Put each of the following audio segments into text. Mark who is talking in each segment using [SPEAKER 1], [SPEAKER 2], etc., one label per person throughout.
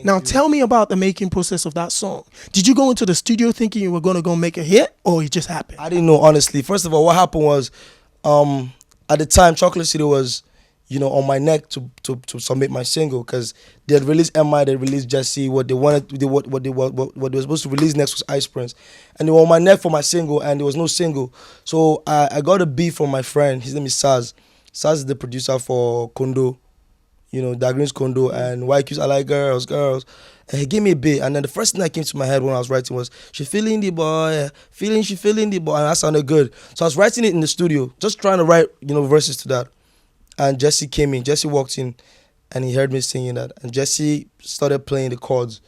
[SPEAKER 1] Now tell me about the making process of that song. Did you go into the studio thinking you were going to go make a hit, or it just happened?
[SPEAKER 2] I didn't know, honestly. First of all, what happened was, at the time, Chocolate City was, on my neck to submit my single, because they had released MI, they released Jesse. What they wanted, what they were supposed to release next was Ice Prince, and they were on my neck for my single, and there was no single. So I got a beat from my friend. His name is Saz. Saz is the producer for Kondo. Dagreen's Kondo and YQ's I Like Girls. And he gave me a beat. And then the first thing that came to my head when I was writing was, she feeling the boy, she feeling the boy. And that sounded good. So I was writing it in the studio, just trying to write, verses to that. And Jesse came in. Jesse walked in and he heard me singing that. And Jesse started playing the chords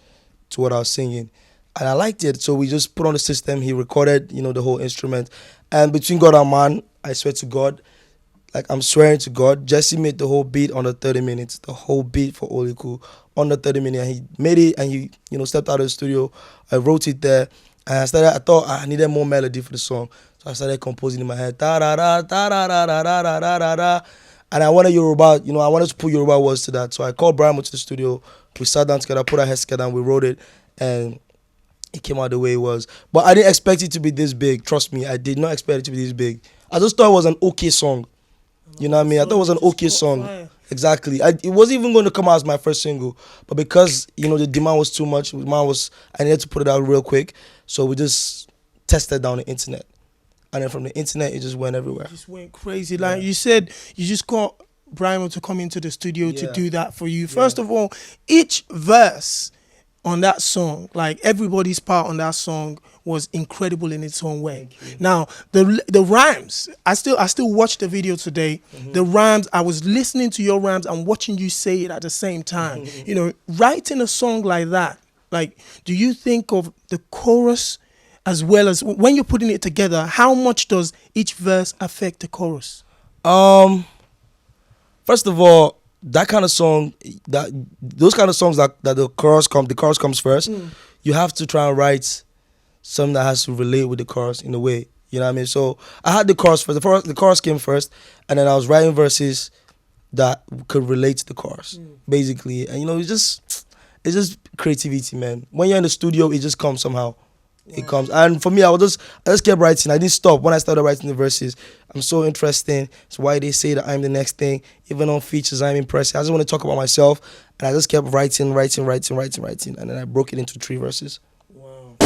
[SPEAKER 2] to what I was singing. And I liked it. So we just put on the system. He recorded, the whole instrument. And between God and man, I swear to God, like I'm swearing to God, Jesse made the whole beat under 30 minutes, the whole beat for Oleku under 30 minutes. And he made it and he, stepped out of the studio. I wrote it there. And I thought I needed more melody for the song. So I started composing in my head. Da-da-da, da-da-da-da-da-da-da-da. And I wanted Yoruba, I wanted to put Yoruba words to that. So I called Brymo to the studio. We sat down together, put our heads together, and we wrote it. And it came out the way it was. But I didn't expect it to be this big. Trust me, I did not expect it to be this big. I just thought it was an okay song. You know what I mean? I thought it was an okay song. Exactly. It wasn't even going to come out as my first single. But because, the demand was too much, I needed to put it out real quick. So we just tested down the internet. And then from the internet, it just went everywhere.
[SPEAKER 1] It just went crazy. Like you said, you just got Brymo to come into the studio to do that for you. First of all, each verse on that song, like everybody's part on that song was incredible in its own way. Now, the rhymes, I still watched the video today. The rhymes, I was listening to your rhymes and watching you say it at the same time. Writing a song like that, like, do you think of the chorus as well as when you're putting it together, how much does each verse affect the chorus?
[SPEAKER 2] First of all, that kind of song, those kind of songs that the chorus comes first, you have to try and write something that has to relate with the chorus in a way. You know what I mean? So I had the chorus first. The chorus came first, and then I was writing verses that could relate to the chorus, basically. And it's just creativity, man. When you're in the studio, it just comes somehow. It comes. And for me, I just kept writing. I didn't stop when I started writing the verses. I'm so interesting. It's why they say that I'm the next thing. Even on features, I'm impressive. I just want to talk about myself. And I just kept writing. And then I broke it into 3 verses.
[SPEAKER 1] Wow.